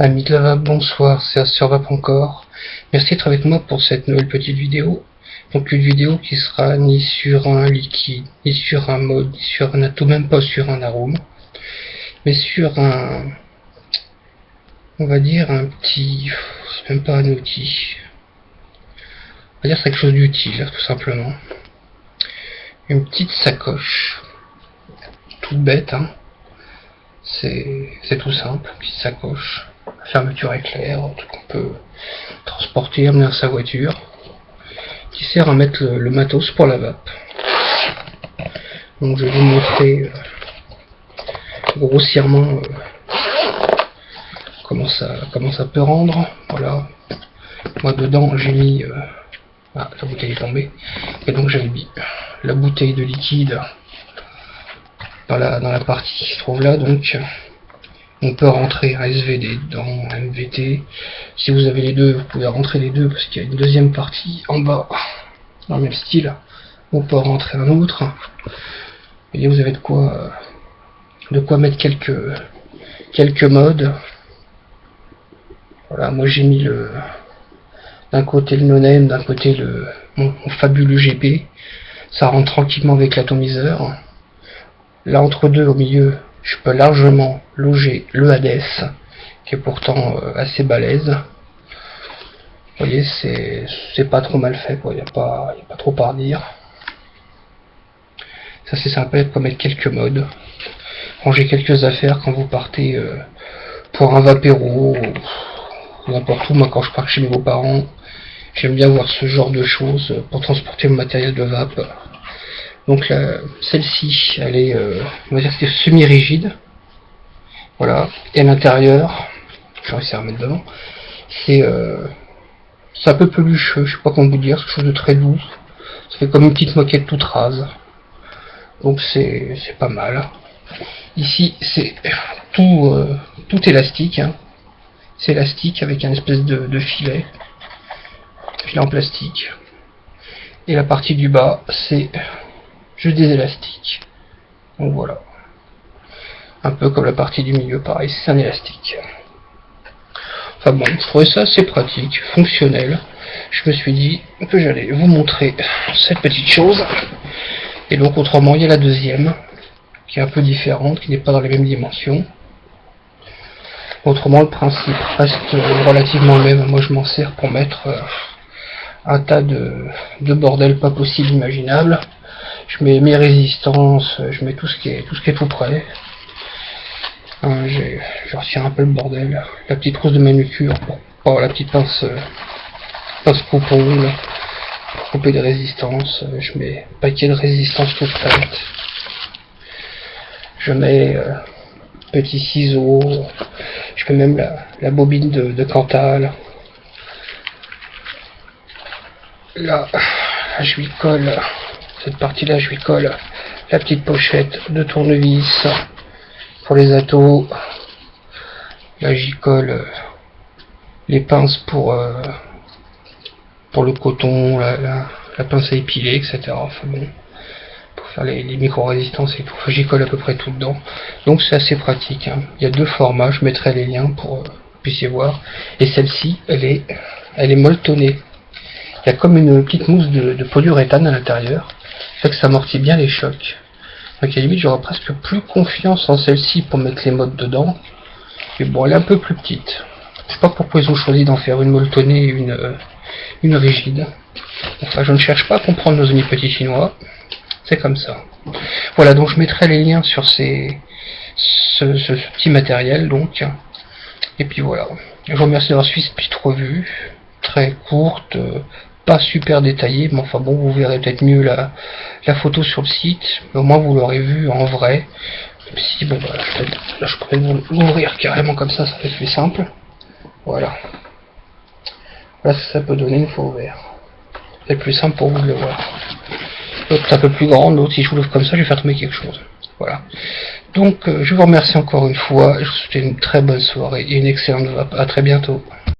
Amis de la Vape, bonsoir, c'est Assurvape encore. Merci d'être avec moi pour cette nouvelle petite vidéo. Donc une vidéo qui sera ni sur un liquide, ni sur un mode, ni sur un atome, même pas sur un arôme, mais sur un, on va dire un petit, c'est même pas un outil, on va dire quelque chose d'utile, tout simplement. Une petite sacoche, toute bête, hein. C'est tout simple, petite sacoche. Fermeture éclair, tout qu'on peut transporter, amener à sa voiture, qui sert à mettre le matos pour la vape. Donc je vais vous montrer grossièrement comment ça peut rendre. Voilà, moi dedans j'ai mis la bouteille est tombée, et donc j'ai mis la bouteille de liquide dans la partie qui se trouve là. Donc on peut rentrer un SVD dedans, un MVT. Si vous avez les deux, vous pouvez rentrer les deux parce qu'il y a une deuxième partie en bas, dans le même style. On peut rentrer un autre. Et vous avez de quoi mettre quelques modes. Voilà, moi j'ai mis d'un côté le no-name, d'un côté mon fabuleux GP. Ça rentre tranquillement avec l'atomiseur. Là entre deux au milieu, je peux largement loger le Hades, qui est pourtant assez balèze. Vous voyez, c'est pas trop mal fait, quoi. Y a pas trop à redire. Ça c'est sympa, de mettre quelques modes, ranger quelques affaires quand vous partez pour un vapéro, ou n'importe où. Moi quand je pars chez mes beaux-parents, j'aime bien voir ce genre de choses pour transporter mon matériel de vape. Donc celle-ci, elle est, on va dire que c'est semi-rigide. Voilà. Et à l'intérieur, je vais réussir à mettre devant. C'est un peu pelucheux, je sais pas comment vous dire, quelque chose de très doux. Ça fait comme une petite moquette toute rase. Donc c'est pas mal. Ici, c'est tout élastique. Hein. C'est élastique avec un espèce de filet en plastique. Et la partie du bas, c'est juste des élastiques. Donc voilà. Un peu comme la partie du milieu, pareil, c'est un élastique. Enfin bon, je trouvais ça assez pratique, fonctionnel. Je me suis dit que j'allais vous montrer cette petite chose. Et donc autrement, il y a la deuxième, qui est un peu différente, qui n'est pas dans les mêmes dimensions. Autrement, le principe reste relativement le même. Moi, je m'en sers pour mettre un tas de bordel pas possible imaginable. Je mets mes résistances, je mets tout ce qui est tout prêt. Je retire un peu le bordel. La petite trousse de manucure pour la petite pince coupe-ongle pour couper des résistances. Je mets un paquet de résistances tout prêtes. Je mets petits ciseaux. Je mets même la bobine de Cantal. Là, je lui colle, cette partie-là, je lui colle la petite pochette de tournevis pour les atos. Là, j'y colle les pinces pour le coton, la pince à épiler, etc. Enfin bon, pour faire les micro-résistances et tout. Enfin, j'y colle à peu près tout dedans. Donc c'est assez pratique. Hein. Il y a deux formats, je mettrai les liens pour que vous puissiez voir. Et celle-ci, elle est molletonnée. Il y a comme une petite mousse de polyuréthane à l'intérieur, fait que ça amortit bien les chocs. Donc à la limite, j'aurais presque plus confiance en celle-ci pour mettre les modes dedans. Mais bon, elle est un peu plus petite. Je sais pas pourquoi ils ont choisi d'en faire une molletonnée et une rigide. Enfin, je ne cherche pas à comprendre nos amis petits chinois. C'est comme ça. Voilà, donc je mettrai les liens sur ce petit matériel, donc. Et puis voilà. Je vous remercie d'avoir suivi cette petite revue. Très courte, pas super détaillée, mais enfin bon, vous verrez peut-être mieux la photo sur le site, mais au moins vous l'aurez vu en vrai. Même si bon, voilà, là je pourrais l'ouvrir carrément comme ça va être plus simple. Voilà. Voilà ce que ça peut donner une fois ouvert. C'est plus simple pour vous de le voir. L'autre est un peu plus grande, l'autre si je vous l'ouvre comme ça, je vais faire tomber quelque chose. Voilà. Donc je vous remercie encore une fois, je vous souhaite une très bonne soirée et une excellente vape. À très bientôt.